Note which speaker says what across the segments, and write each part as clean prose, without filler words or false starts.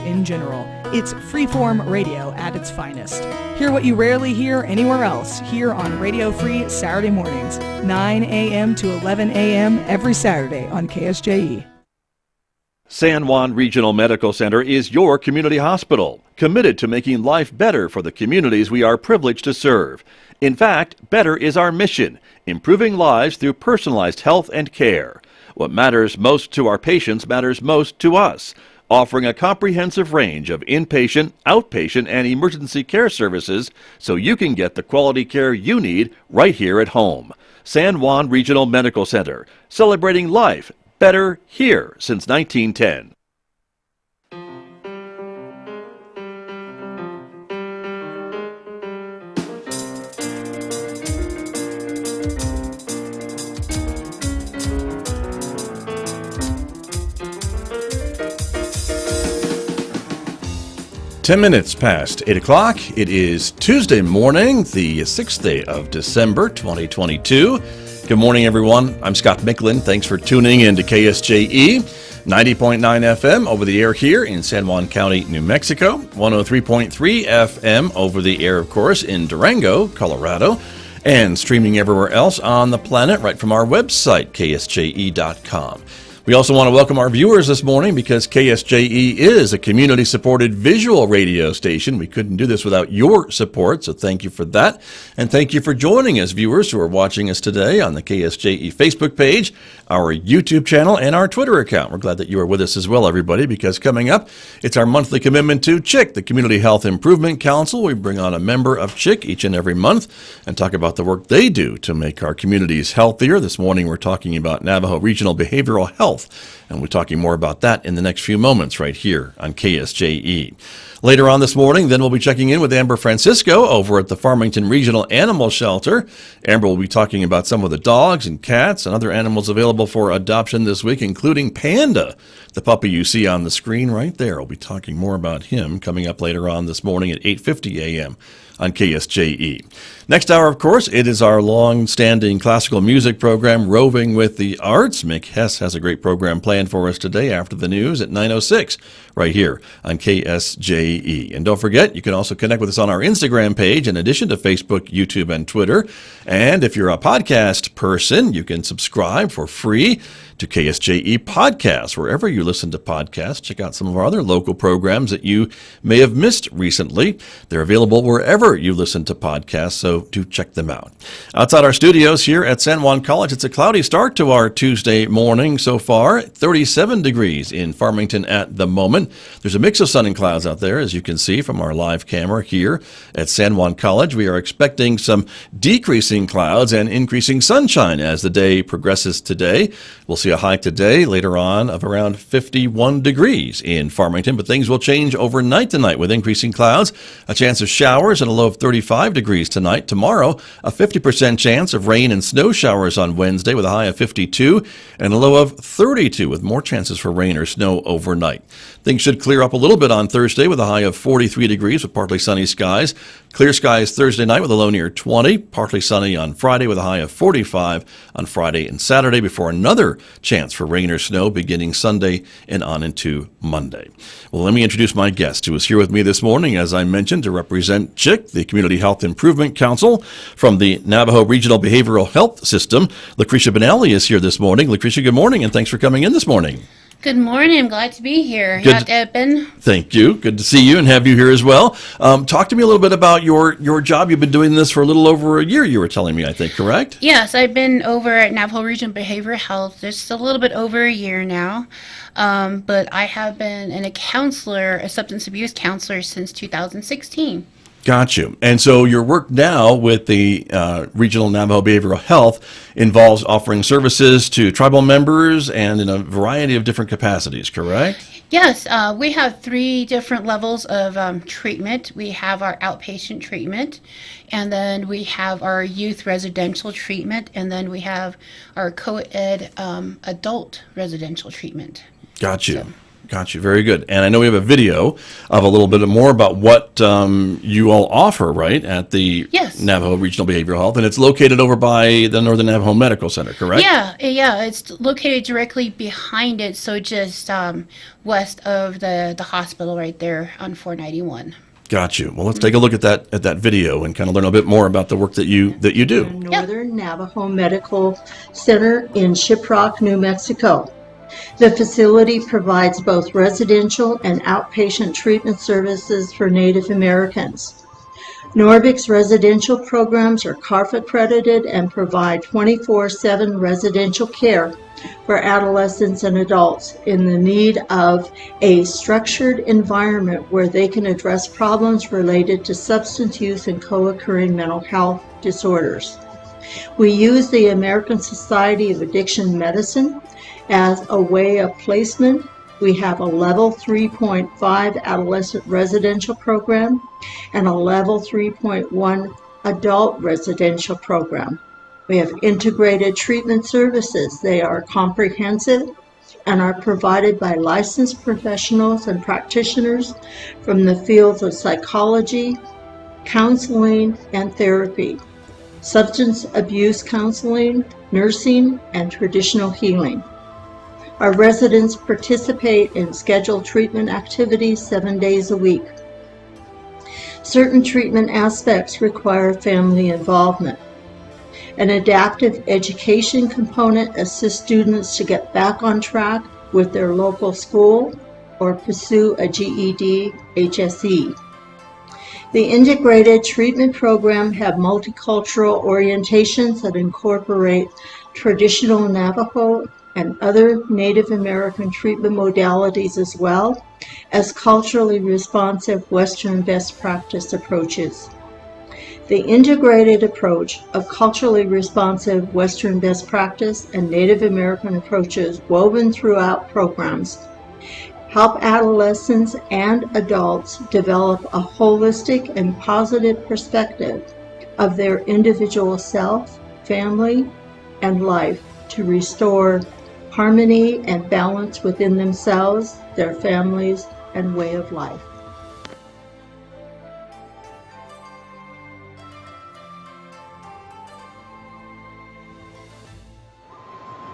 Speaker 1: in general. It's freeform radio at its finest. Hear what you rarely hear anywhere else here on Radio Free Saturday mornings, 9 a.m. to 11 a.m. every Saturday on KSJE.
Speaker 2: San Juan Regional Medical Center is your community hospital, committed to making life better for the communities we are privileged to serve. In fact, better is our mission, improving lives through personalized health and care. What matters most to our patients matters most to us, offering a comprehensive range of inpatient, outpatient, and emergency care services so you can get the quality care you need right here at home. San Juan Regional Medical Center, celebrating life better here since 1910.
Speaker 3: 10 minutes past 8 o'clock. It is Tuesday morning, the 6th day of December, 2022. Good morning, everyone. I'm Scott Michlin. Thanks for tuning in to KSJE, 90.9 FM over the air here in San Juan County, New Mexico, 103.3 FM over the air, of course, in Durango, Colorado, and streaming everywhere else on the planet right from our website, ksje.com. We also want to welcome our viewers this morning because KSJE is a community-supported visual radio station. We couldn't do this without your support, so thank you for that. And thank you for joining us, viewers who are watching us today on the KSJE Facebook page, our YouTube channel, and our Twitter account. We're glad that you are with us as well, everybody, because coming up, it's our monthly commitment to C.H.I.C, the Community Health Improvement Council. We bring on a member of C.H.I.C each and every month and talk about the work they do to make our communities healthier. This morning, we're talking about Navajo Regional Behavioral Health. And we're talking more about that in the next few moments right here on KSJE. Later on this morning, then we'll be checking in with Amber Francisco over at the Farmington Regional Animal Shelter. Amber will be talking about some of the dogs and cats and other animals available for adoption this week, including Panda, the puppy you see on the screen right there. We'll be talking more about him coming up later on this morning at 8:50 a.m. on KSJE. Next hour, of course, it is our long-standing classical music program, Roving with the Arts. Mick Hess has a great program planned for us today after the news at 9:06 right here on KSJE. And don't forget, you can also connect with us on our Instagram page in addition to Facebook, YouTube, and Twitter. And if you're a podcast person, you can subscribe for free to KSJE Podcasts. Wherever you listen to podcasts, check out some of our other local programs that you may have missed recently. They're available wherever you listen to podcasts, so do check them out. Outside our studios here at San Juan College, it's a cloudy start to our Tuesday morning so far. 37 degrees in Farmington at the moment. There's a mix of sun and clouds out there, as you can see from our live camera here at San Juan College. We are expecting some decreasing clouds and increasing sunshine as the day progresses today. We'll see a high today, later on, of around 51 degrees in Farmington, but things will change overnight tonight with increasing clouds, a chance of showers and a low of 35 degrees tonight. Tomorrow, a 50% chance of rain and snow showers on Wednesday with a high of 52 and a low of 32 with more chances for rain or snow overnight. Things should clear up a little bit on Thursday with a high of 43 degrees with partly sunny skies. Clear skies Thursday night with a low near 20. Partly sunny on Friday with a high of 45 on Friday and Saturday before another chance for rain or snow beginning Sunday and on into Monday. Well, let me introduce my guest who is here with me this morning, as I mentioned, to represent C.H.I.C, the Community Health Improvement Council from the Navajo Regional Behavioral Health System. Lucretia Benelli is here this morning. Lucretia, good morning, and thanks for coming in this morning.
Speaker 4: Good morning. I'm glad to be here.
Speaker 3: Good.
Speaker 4: Eben.
Speaker 3: Thank you. Good to see you and have you here as well. Talk to me a little bit about your job. You've been doing this for a little over a year, you were telling me, I think, correct?
Speaker 4: Yes, I've been over at Navajo Regional Behavioral Health just a little bit over a year now. But I have been a counselor, a substance abuse counselor, since 2016.
Speaker 3: Got you. And so your work now with the Regional Navajo Behavioral Health involves offering services to tribal members and in a variety of different capacities, correct?
Speaker 4: Yes, we have 3 different levels of treatment. We have our outpatient treatment, and then we have our youth residential treatment, and then we have our co-ed adult residential treatment.
Speaker 3: Got you.
Speaker 4: So.
Speaker 3: Got you. Very good. And I know we have a video of a little bit more about what you all offer, right, at the
Speaker 4: Yes.
Speaker 3: Navajo Regional Behavioral Health, and it's located over by the Northern Navajo Medical Center, correct?
Speaker 4: Yeah, it's located directly behind it, so just west of the hospital right there on 491.
Speaker 3: Got you. Well, let's take a look at that video and kind of learn a bit more about the work that you do.
Speaker 5: Northern Navajo Medical Center in Shiprock, New Mexico. The facility provides both residential and outpatient treatment services for Native Americans. Norbic's residential programs are CARF accredited and provide 24/7 residential care for adolescents and adults in the need of a structured environment where they can address problems related to substance use and co-occurring mental health disorders. We use the American Society of Addiction Medicine as a way of placement. We have a level 3.5 adolescent residential program and a level 3.1 adult residential program. We have integrated treatment services. They are comprehensive and are provided by licensed professionals and practitioners from the fields of psychology, counseling, and therapy, substance abuse counseling, nursing, and traditional healing. Our residents participate in scheduled treatment activities 7 days a week. Certain treatment aspects require family involvement. An adaptive education component assists students to get back on track with their local school or pursue a GED, HSE. The integrated treatment program have multicultural orientations that incorporate traditional Navajo and other Native American treatment modalities, as well as culturally responsive Western best practice approaches. The integrated approach of culturally responsive Western best practice and Native American approaches woven throughout programs help adolescents and adults develop a holistic and positive perspective of their individual self, family, and life to restore harmony and balance within themselves, their families, and way of life.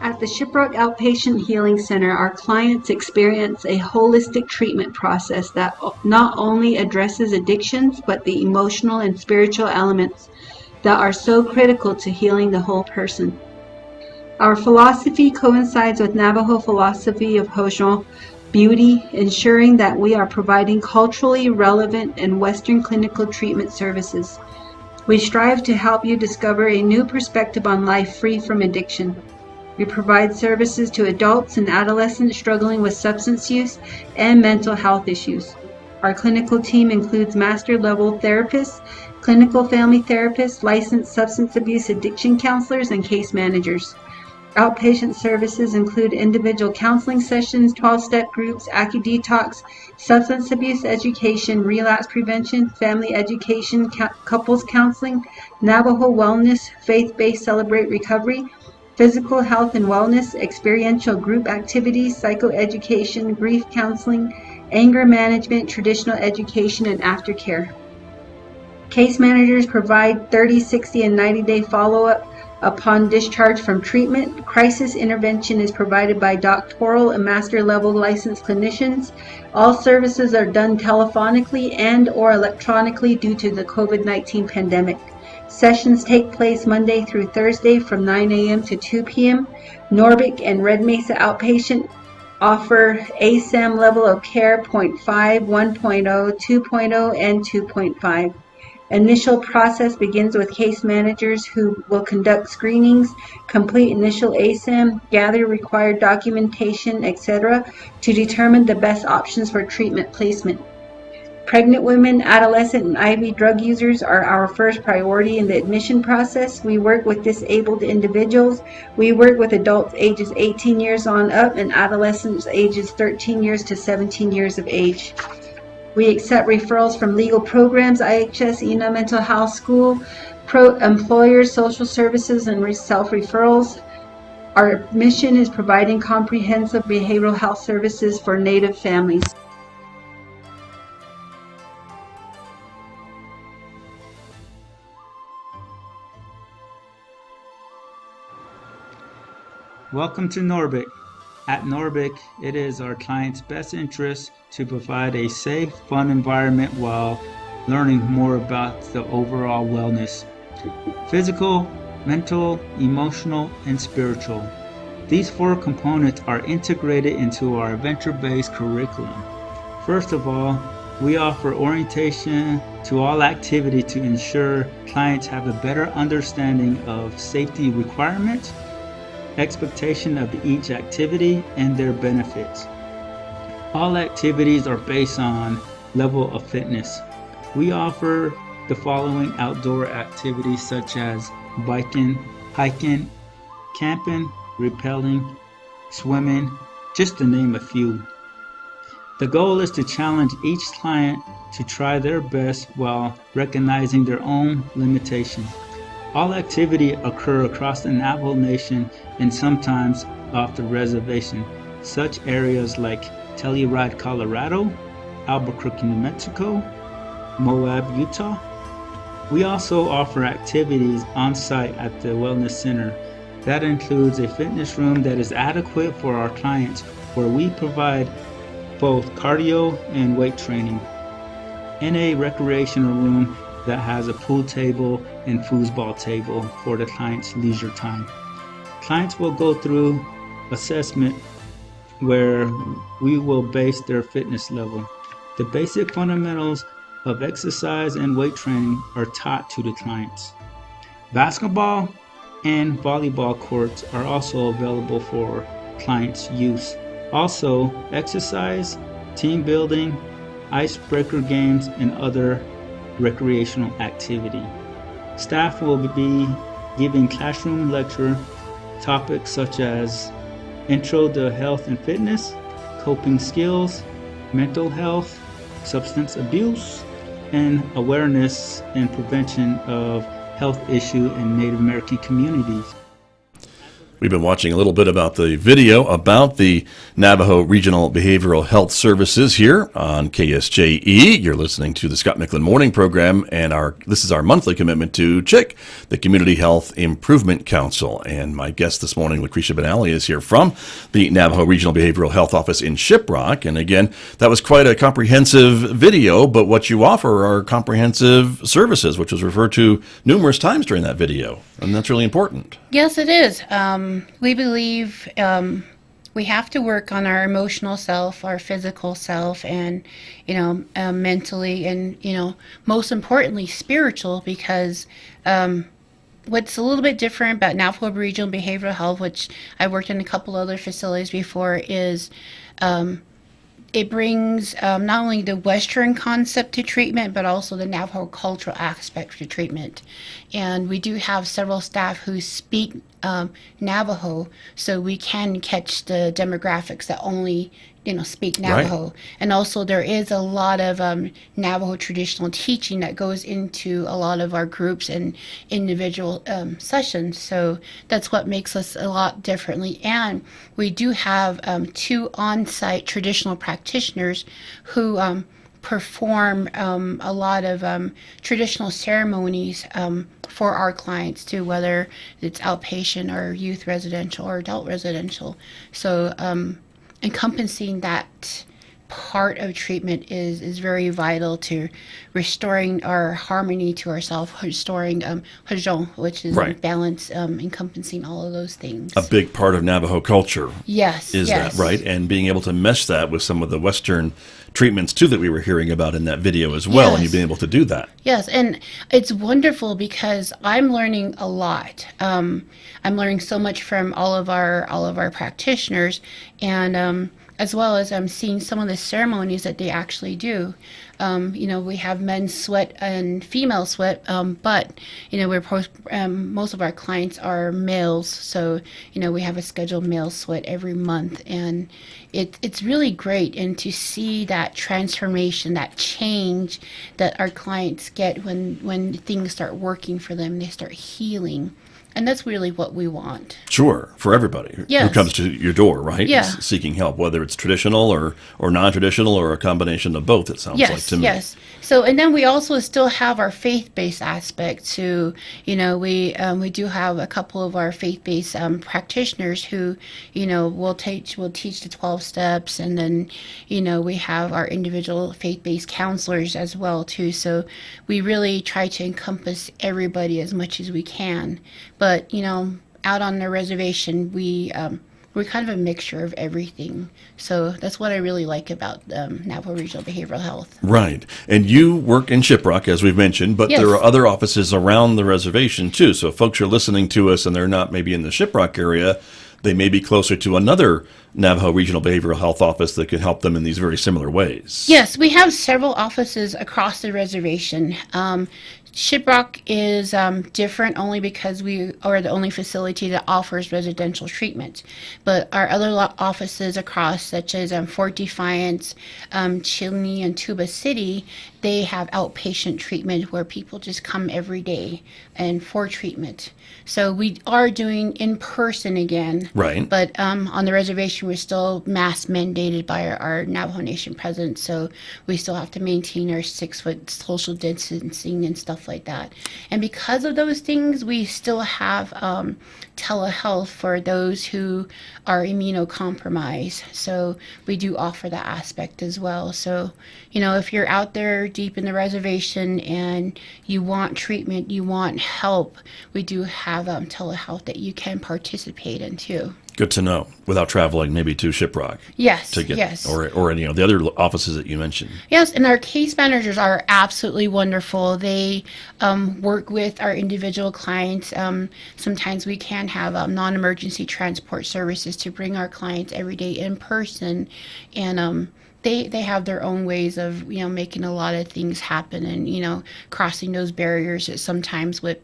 Speaker 6: At the Shiprock Outpatient Healing Center, our clients experience a holistic treatment process that not only addresses addictions, but the emotional and spiritual elements that are so critical to healing the whole person. Our philosophy coincides with Navajo philosophy of Hojong beauty, ensuring that we are providing culturally relevant and Western clinical treatment services. We strive to help you discover a new perspective on life free from addiction. We provide services to adults and adolescents struggling with substance use and mental health issues. Our clinical team includes master-level therapists, clinical family therapists, licensed substance abuse addiction counselors, and case managers. Outpatient services include individual counseling sessions, 12-step groups, AccuDetox, substance abuse education, relapse prevention, family education, couples counseling, Navajo wellness, faith-based Celebrate Recovery, physical health and wellness, experiential group activities, psychoeducation, grief counseling, anger management, traditional education, and aftercare. Case managers provide 30, 60, and 90-day follow-up upon discharge from treatment. Crisis intervention is provided by doctoral and master-level licensed clinicians. All services are done telephonically and or electronically due to the COVID-19 pandemic. Sessions take place Monday through Thursday from 9 a.m. to 2 p.m. Norbic and Red Mesa Outpatient offer ASAM level of care 0.5, 1.0, 2.0, and 2.5. Initial process begins with case managers who will conduct screenings, complete initial ASAM, gather required documentation, etc. to determine the best options for treatment placement. Pregnant women, adolescent, and IV drug users are our first priority in the admission process. We work with disabled individuals. We work with adults ages 18 years on up and adolescents ages 13 years to 17 years of age. We accept referrals from legal programs, IHS, ENA, mental health, school, employers, social services, and self-referrals. Our mission is providing comprehensive behavioral health services for Native families.
Speaker 7: Welcome to Norbic. At Norbic, it is our client's best interest to provide a safe, fun environment while learning more about the overall wellness. Physical, mental, emotional, and spiritual. These 4 components are integrated into our adventure-based curriculum. First of all, we offer orientation to all activity to ensure clients have a better understanding of safety requirements, expectation of each activity, and their benefits. All activities are based on level of fitness. We offer the following outdoor activities such as biking, hiking, camping, rappelling, swimming, just to name a few. The goal is to challenge each client to try their best while recognizing their own limitations. All activity occur across the Navajo Nation and sometimes off the reservation, such areas like Telluride, Colorado, Albuquerque, New Mexico, Moab, Utah. We also offer activities on site at the Wellness Center. That includes a fitness room that is adequate for our clients, where we provide both cardio and weight training, and a recreational room that has a pool table and foosball table for the client's leisure time. Clients will go through assessment where we will base their fitness level. The basic fundamentals of exercise and weight training are taught to the clients. Basketball and volleyball courts are also available for clients' use. Also, exercise, team building, icebreaker games, and other recreational activity. Staff will be giving classroom lecture topics such as Intro to Health and Fitness, Coping Skills, Mental Health, Substance Abuse, and Awareness and Prevention of Health Issue in Native American communities.
Speaker 3: We've been watching a little bit about the video about the Navajo Regional Behavioral Health Services here on KSJE. You're listening to the Scott Michlin Morning Program, and this is our monthly commitment to CHIC, the Community Health Improvement Council. And my guest this morning, Lucretia Benally, is here from the Navajo Regional Behavioral Health Office in Shiprock. And again, that was quite a comprehensive video, but what you offer are comprehensive services, which was referred to numerous times during that video. And that's really important.
Speaker 4: Yes, it is. We believe we have to work on our emotional self, our physical self, and, mentally, and, most importantly, spiritual, because what's a little bit different about Navajo Regional Behavioral Health, which I worked in a couple other facilities before, is it brings not only the Western concept to treatment, but also the Navajo cultural aspect to treatment. And we do have several staff who speak Navajo, so we can catch the demographics that only speak Navajo. Right. And also there is a lot of Navajo traditional teaching that goes into a lot of our groups and individual sessions. So that's what makes us a lot differently. And we do have 2 on-site traditional practitioners who perform a lot of traditional ceremonies for our clients too, whether it's outpatient or youth residential or adult residential. So encompassing that part of treatment is very vital to restoring our harmony to ourselves, restoring hajong, which is right. Balance, encompassing all of those things. A
Speaker 3: big part of Navajo culture.
Speaker 4: Yes.
Speaker 3: Is that right? And being able to mesh that with some of the Western treatments too that we were hearing about in that video as well, yes. And you've been able to do that.
Speaker 4: Yes, and it's wonderful because I'm learning a lot. I'm learning so much from all of our practitioners, and as well as I'm seeing some of the ceremonies that they actually do. We have men's sweat and female sweat, but most of our clients are males, so we have a scheduled male sweat every month, and it's really great, and to see that transformation, that change that our clients get when things start working for them, they start healing. And that's really what we want.
Speaker 3: Sure, for everybody who
Speaker 4: Yes.
Speaker 3: comes to your door, right?
Speaker 4: Yeah.
Speaker 3: Seeking help, whether it's traditional or non-traditional or a combination of both, it sounds like
Speaker 4: Yes,
Speaker 3: to me.
Speaker 4: yes. So, and then we also still have our faith-based aspect too. We do have a couple of our faith-based practitioners who, will teach the 12 steps, and then, we have our individual faith-based counselors as well too. So we really try to encompass everybody as much as we can. But, out on the reservation, we're kind of a mixture of everything. So that's what I really like about Navajo Regional Behavioral Health.
Speaker 3: Right. And you work in Shiprock, as we've mentioned, but
Speaker 4: Yes.
Speaker 3: there are other offices around the reservation, too. So if folks are listening to us and they're not maybe in the Shiprock area, they may be closer to another Navajo Regional Behavioral Health office that could help them in these very similar ways.
Speaker 4: Yes, we have several offices across the reservation. Shiprock is different only because we are the only facility that offers residential treatment. But our other offices across, such as Fort Defiance, Chilney, and Tuba City, they have outpatient treatment where people just come every day and for treatment. So we are doing in person again.
Speaker 3: Right.
Speaker 4: But on the reservation, we're still mask mandated by our Navajo Nation president. So we still have to maintain our 6-foot social distancing and stuff like that. And because of those things, we still have telehealth for those who are immunocompromised. So we do offer that aspect as well. So, if you're out there deep in the reservation and you want treatment, you want help, we do have telehealth that you can participate in too.
Speaker 3: Good to know, without traveling maybe to Shiprock.
Speaker 4: Yes,
Speaker 3: To get,
Speaker 4: yes.
Speaker 3: Or any of the other offices that you mentioned.
Speaker 4: Yes, and our case managers are absolutely wonderful. They work with our individual clients. Sometimes we can have non-emergency transport services to bring our clients every day in person, and they have their own ways of making a lot of things happen, and crossing those barriers that sometimes would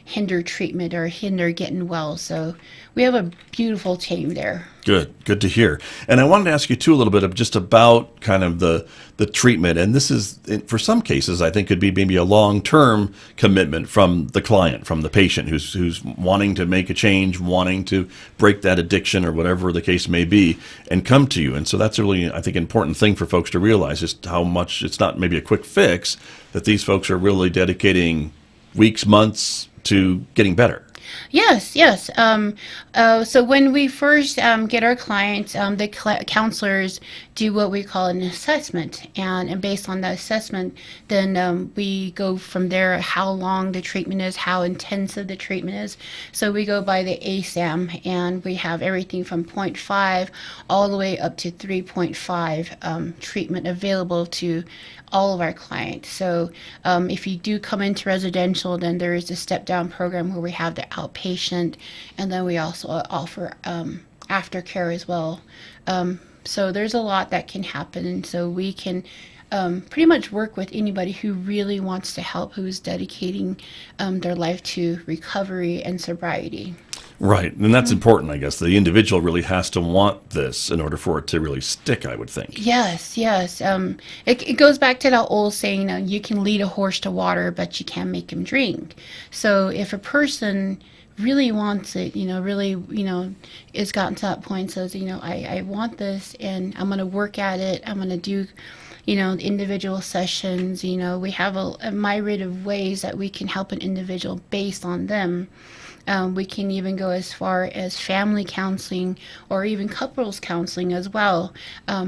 Speaker 4: hinder treatment or hinder getting well. So we have a beautiful team there.
Speaker 3: Good to hear. And I wanted to ask you too a little bit of just about kind of the treatment. And this is, for some cases, I think could be maybe a long-term commitment from the client, from the patient who's wanting to make a change, wanting to break that addiction or whatever the case may be, and come to you. And so that's a really, I think, important thing for folks to realize, just how much it's not maybe a quick fix, that these folks are really dedicating weeks, months to getting better.
Speaker 4: Yes. So when we first get our clients, the counselors do what we call an assessment, and based on that assessment, then we go from there how long the treatment is, how intensive the treatment is. So we go by the ASAM, and we have everything from 0.5 all the way up to 3.5 treatment available to all of our clients. So if you do come into residential, then there is a step-down program where we have the outpatient, and then we also offer aftercare as well. So there's a lot that can happen, and so we can pretty much work with anybody who really wants to help, who is dedicating their life to recovery and sobriety.
Speaker 3: Right. And that's important, I guess. The individual really has to want this in order for it to really stick, I would think.
Speaker 4: Yes. It goes back to that old saying, you can lead a horse to water, but you can't make him drink. So if a person really wants it, it's gotten to that point, says, I want this, and I'm going to work at it. I'm going to do individual sessions. We have a myriad of ways that we can help an individual based on them. We can even go as far as family counseling or even couples counseling as well,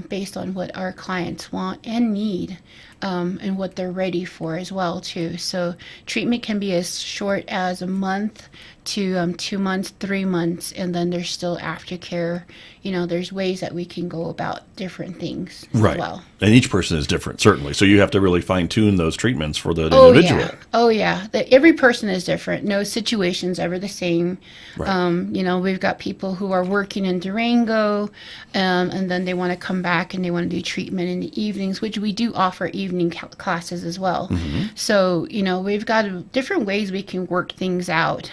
Speaker 4: based on what our clients want and need, and what they're ready for as well too. So treatment can be as short as a month to 2 months, 3 months, and then there's still aftercare. There's ways that we can go about different things as well.
Speaker 3: And each person is different, certainly. So you have to really fine-tune those treatments for the individual.
Speaker 4: Oh, yeah. Every person is different. No situation's ever the same.
Speaker 3: Right.
Speaker 4: We've got people who are working in Durango, and then they want to come back and they want to do treatment in the evenings, which we do offer evening classes as well.
Speaker 3: Mm-hmm.
Speaker 4: So, we've got different ways we can work things out.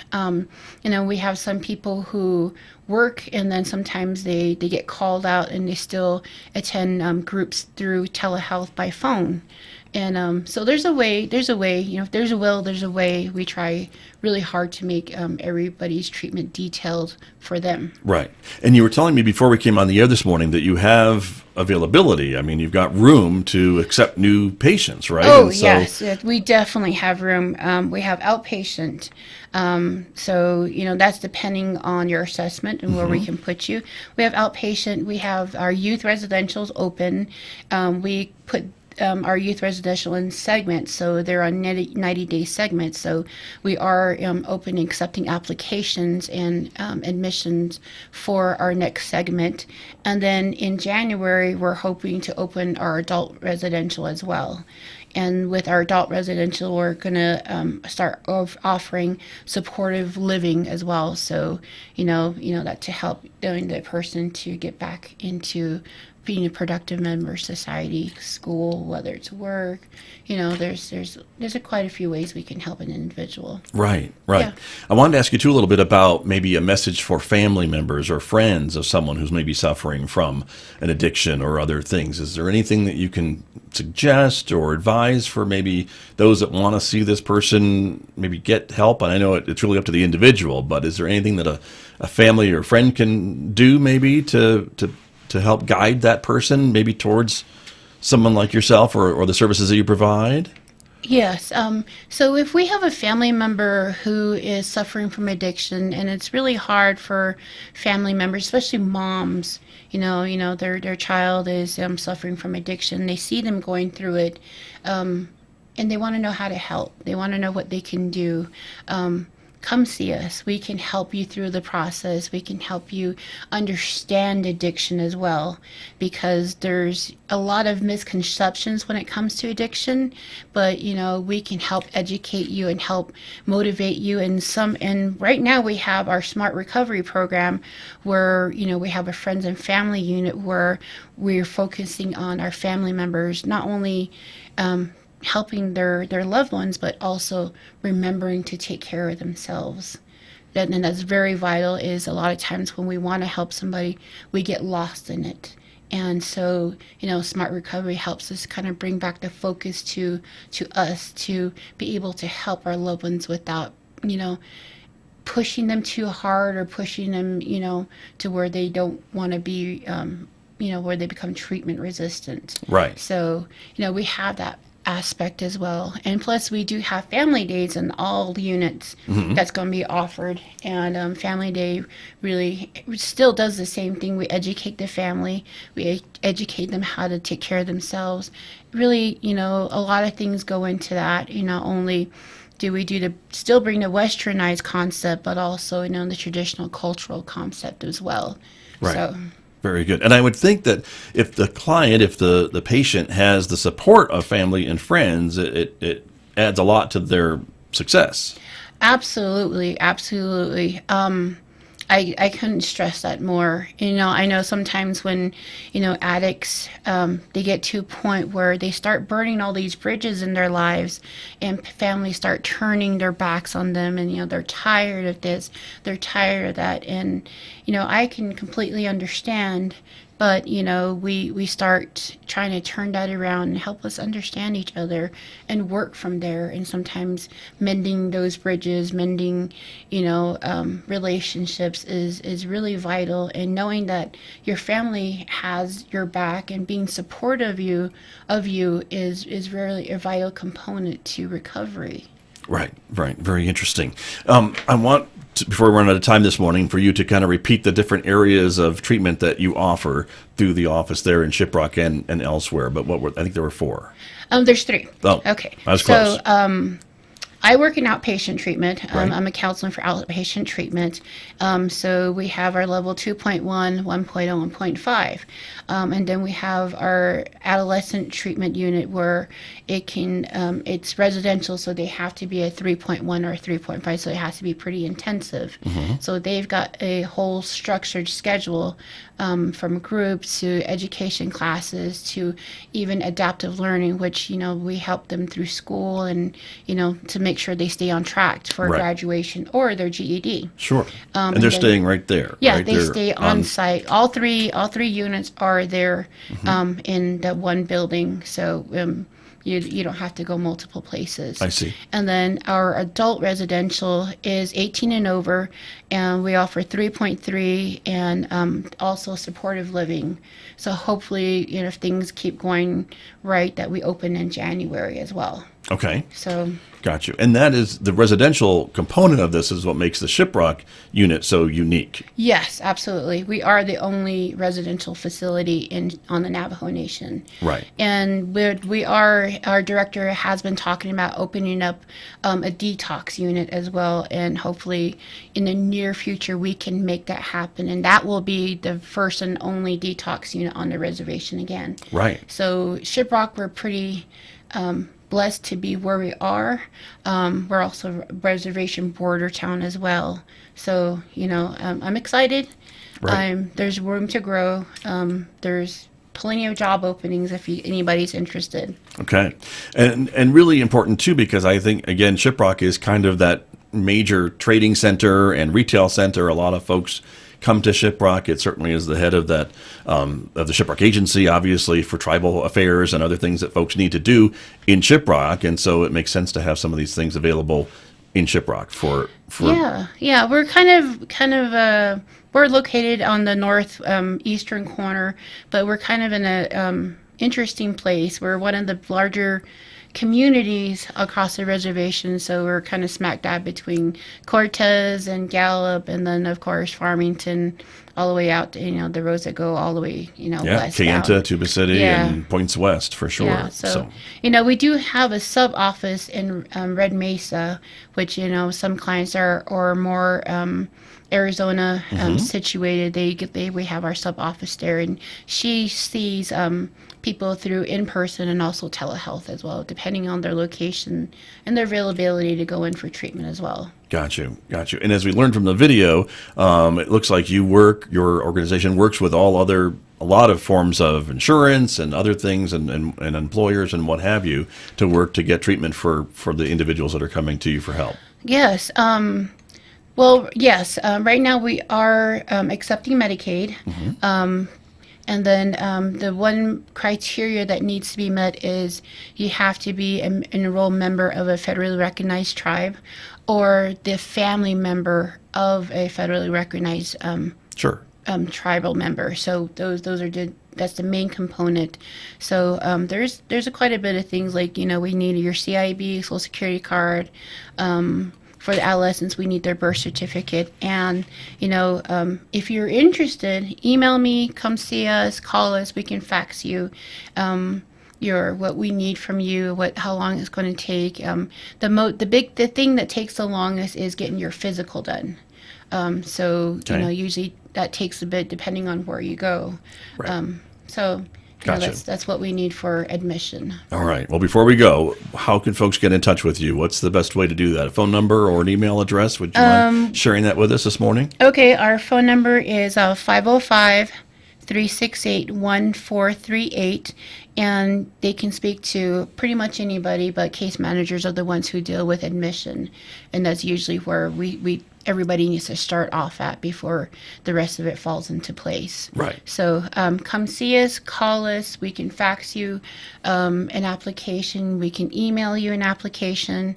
Speaker 4: We have some people who work, and then sometimes they get called out and they still attend groups through telehealth by phone. And so there's a way, if there's a will, there's a way. We try really hard to make everybody's treatment detailed for them.
Speaker 3: Right. And you were telling me before we came on the air this morning that you have availability. I mean, you've got room to accept new patients, right?
Speaker 4: Oh,
Speaker 3: And so,
Speaker 4: yes, we definitely have room. We have outpatient. So, that's depending on your assessment and where we can put you. We have outpatient. We have our youth residentials open. We put our youth residential in segments, so they're on 90-day segments. So we are open and accepting applications and admissions for our next segment. And then in January, we're hoping to open our adult residential as well. And with our adult residential, we're going to start offering supportive living as well. So, that to help the person to get back into being a productive member of society, school, whether it's work, there's quite a few ways we can help an individual.
Speaker 3: Right.
Speaker 4: Yeah.
Speaker 3: I wanted to ask you too a little bit about maybe a message for family members or friends of someone who's maybe suffering from an addiction or other things. Is there anything that you can suggest or advise for maybe those that want to see this person maybe get help? And I know it's really up to the individual, but is there anything that a family or friend can do maybe to help guide that person maybe towards someone like yourself or the services that you provide?
Speaker 4: Yes. So if we have a family member who is suffering from addiction, and it's really hard for family members, especially moms, their child is suffering from addiction. They see them going through it, and they want to know how to help. They want to know what they can do. Come see us. We can help you through the process. We can help you understand addiction as well, because there's a lot of misconceptions when it comes to addiction, but we can help educate you and help motivate you. And right now we have our Smart Recovery program where we have a friends and family unit where we're focusing on our family members, not only helping their loved ones, but also remembering to take care of themselves. And that's very vital. Is a lot of times when we want to help somebody, we get lost in it. And so, Smart Recovery helps us kind of bring back the focus to us to be able to help our loved ones without, pushing them too hard or pushing them, to where they don't want to be, where they become treatment resistant.
Speaker 3: Right.
Speaker 4: So, we have that aspect as well. And plus we do have family days in all the units that's going to be offered. And family day really still does the same thing. We educate the family. We educate them how to take care of themselves. Really, a lot of things go into that. Not only do we still bring the westernized concept, but also, the traditional cultural concept as well.
Speaker 3: Right.
Speaker 4: So,
Speaker 3: very good. And I would think that if the client, if the patient has the support of family and friends, it adds a lot to their success.
Speaker 4: Absolutely. I couldn't stress that more. I know sometimes when, addicts, they get to a point where they start burning all these bridges in their lives, and families start turning their backs on them, and, they're tired of this, they're tired of that. And, I can completely understand, but, we start trying to turn that around and help us understand each other and work from there. And sometimes mending those bridges, relationships is really vital. And knowing that your family has your back and being supportive of you is really a vital component to recovery.
Speaker 3: Right. Very interesting. I want before we run out of time this morning, for you to kind of repeat the different areas of treatment that you offer through the office there in Shiprock and elsewhere. But I think there were 4.
Speaker 4: There's 3.
Speaker 3: Oh,
Speaker 4: okay.
Speaker 3: I was close.
Speaker 4: So, I work in outpatient treatment.
Speaker 3: Right.
Speaker 4: I'm a counselor for outpatient treatment. So we have our level 2.1, 1.0, and 0.5. And then we have our adolescent treatment unit where it's residential, so they have to be a 3.1 or a 3.5, so it has to be pretty intensive. So they've got a whole structured schedule, from groups to education classes to even adaptive learning, which, we help them through school and, to make make sure they stay on track for
Speaker 3: Right.
Speaker 4: graduation or their GED.
Speaker 3: Sure. And
Speaker 4: and
Speaker 3: they're
Speaker 4: then-
Speaker 3: staying right there.
Speaker 4: Yeah,
Speaker 3: right?
Speaker 4: they
Speaker 3: They're
Speaker 4: stay on site. All three units are there in that one building, so you don't have to go multiple places.
Speaker 3: I see.
Speaker 4: And then our adult residential is 18 and over, and we offer 3.3 and also supportive living. So hopefully, if things keep going right, that we open in January as well.
Speaker 3: Okay.
Speaker 4: So
Speaker 3: Got you. And that is the residential component of this is what makes the Shiprock unit so unique.
Speaker 4: yes, absolutely. We are the only residential facility on the Navajo Nation.
Speaker 3: Right.
Speaker 4: And our director has been talking about opening up a detox unit as well. And hopefully in the near future, we can make that happen. And that will be the first and only detox unit on the reservation again.
Speaker 3: Right.
Speaker 4: So Shiprock, we're pretty blessed to be where we are. We're also a reservation border town as well. So, I'm excited.
Speaker 3: Right.
Speaker 4: There's room to grow. There's plenty of job openings if anybody's interested.
Speaker 3: Okay. And really important too, because I think, again, Shiprock is kind of that major trading center and retail center. A lot of folks come to Shiprock. It certainly is the head of that of the Shiprock agency, obviously, for tribal affairs and other things that folks need to do in Shiprock. And so it makes sense to have some of these things available in Shiprock for
Speaker 4: Yeah. We're kind of we're located on the north eastern corner, but we're kind of in a interesting place. We're one of the larger communities across the reservation, so we're kind of smack dab between Cortez and Gallup, and then of course Farmington, all the way out to the roads that go all the way west.
Speaker 3: Kayenta,
Speaker 4: out.
Speaker 3: Tuba City,
Speaker 4: Yeah.
Speaker 3: and points west for sure.
Speaker 4: Yeah, so we do have a sub office in Red Mesa, which some clients are more Arizona situated. We have our sub office there, and she sees people through in person and also telehealth as well, depending on their location and their availability to go in for treatment as well.
Speaker 3: Got you. And as we learned from the video, it looks like your organization works with a lot of forms of insurance and other things and employers and what have you to work to get treatment for the individuals that are coming to you for help.
Speaker 4: Yes. Well, yes. Right now we are accepting Medicaid. And then the one criteria that needs to be met is you have to be an enrolled member of a federally recognized tribe or the family member of a federally recognized tribal member. So those are that's the main component. So there's quite a bit of things like, we need your CIB, Social Security card. For the adolescents, we need their birth certificate. And, if you're interested, email me, come see us, call us. We can fax you what we need from you, how long it's going to take. The thing that takes the longest is getting your physical done. Usually that takes a bit depending on where you go.
Speaker 3: Right.
Speaker 4: Gotcha. That's what we need for admission.
Speaker 3: All right. Well, before we go, how can folks get in touch with you? What's the best way to do that? A phone number or an email address? Would you mind sharing that with us this morning?
Speaker 4: Okay. Our phone number is 505-368-1438, and they can speak to pretty much anybody, but case managers are the ones who deal with admission, and that's usually where everybody needs to start off at before the rest of it falls into place.
Speaker 3: Right.
Speaker 4: So come see us, call us. We can fax you an application. We can email you an application.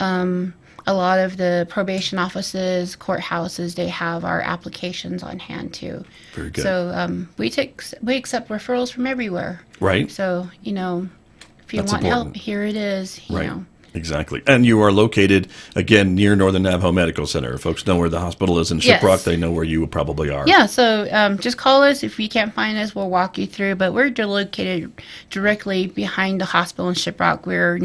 Speaker 4: A lot of the probation offices, courthouses, they have our applications on hand too.
Speaker 3: Very good.
Speaker 4: So we accept referrals from everywhere.
Speaker 3: Right.
Speaker 4: So if you
Speaker 3: That's
Speaker 4: want
Speaker 3: important.
Speaker 4: help, here it is.
Speaker 3: Right. Exactly. And you are located, again, near Northern Navajo Medical Center. If folks know where the hospital is in Shiprock,
Speaker 4: Yes.
Speaker 3: they know where you probably are.
Speaker 4: Yeah, so just call us. If you can't find us, we'll walk you through. But we're located directly behind the hospital in Shiprock. We're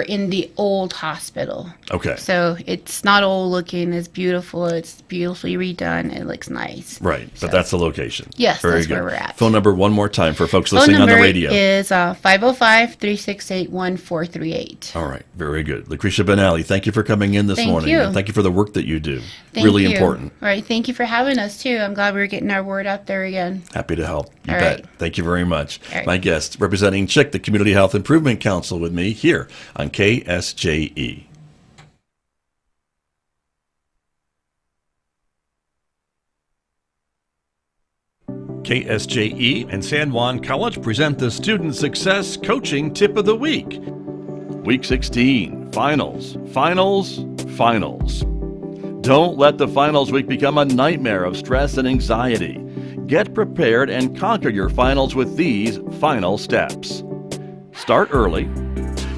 Speaker 4: in the old hospital.
Speaker 3: Okay.
Speaker 4: So it's not old looking. It's beautiful. It's beautifully redone. It looks nice.
Speaker 3: Right.
Speaker 4: So-
Speaker 3: But that's the location.
Speaker 4: Yes,
Speaker 3: Very
Speaker 4: that's
Speaker 3: good.
Speaker 4: where we're at.
Speaker 3: Phone number one more time for folks
Speaker 4: Phone
Speaker 3: listening on the
Speaker 4: number
Speaker 3: radio.
Speaker 4: is 505-368-1438.
Speaker 3: All right. Very good. Lucretia Benally, thank you for coming in this
Speaker 4: Thank
Speaker 3: morning.
Speaker 4: you.
Speaker 3: And thank you for the work that you do.
Speaker 4: Thank
Speaker 3: really
Speaker 4: you.
Speaker 3: important.
Speaker 4: All right. Thank you for having us, too. I'm glad we're getting our word out there again.
Speaker 3: Happy to help. You
Speaker 4: All
Speaker 3: bet.
Speaker 4: right.
Speaker 3: Thank you very much.
Speaker 4: All right.
Speaker 3: My guest, representing CHIC, the Community Health Improvement Council, with me here on KSJE. KSJE and San Juan College present the Student Success Coaching Tip of the Week.
Speaker 2: Week 16, finals, finals, finals. Don't let the finals week become a nightmare of stress and anxiety. Get prepared and conquer your finals with these final steps. Start early.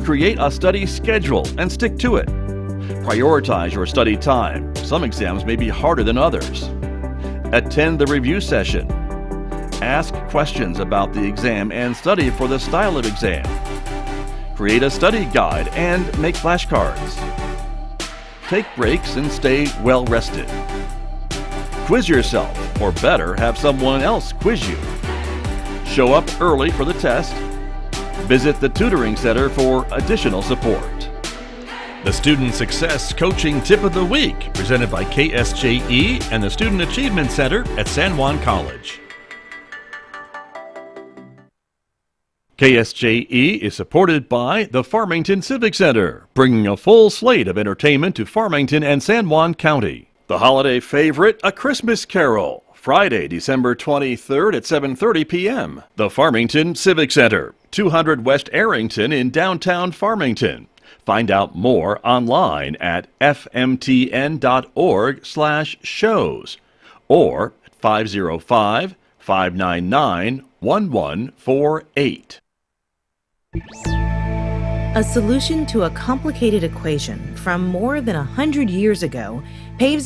Speaker 2: Create a study schedule and stick to it. Prioritize your study time. Some exams may be harder than others. Attend the review session. Ask questions about the exam and study for the style of exam. Create a study guide and make flashcards. Take breaks and stay well rested. Quiz yourself, or better, have someone else quiz you. Show up early for the test. Visit the tutoring center for additional support.
Speaker 3: The Student Success Coaching Tip of the Week, presented by KSJE and the Student Achievement Center at San Juan College.
Speaker 2: KSJE is supported by the Farmington Civic Center, bringing a full slate of entertainment to Farmington and San Juan County. The holiday favorite, A Christmas Carol, Friday, December 23rd at 7:30 p.m. The Farmington Civic Center, 200 West Arrington in downtown Farmington. Find out more online at fmtn.org/shows or 505-599-1148.
Speaker 8: A solution to a complicated equation from more than 100 years ago paves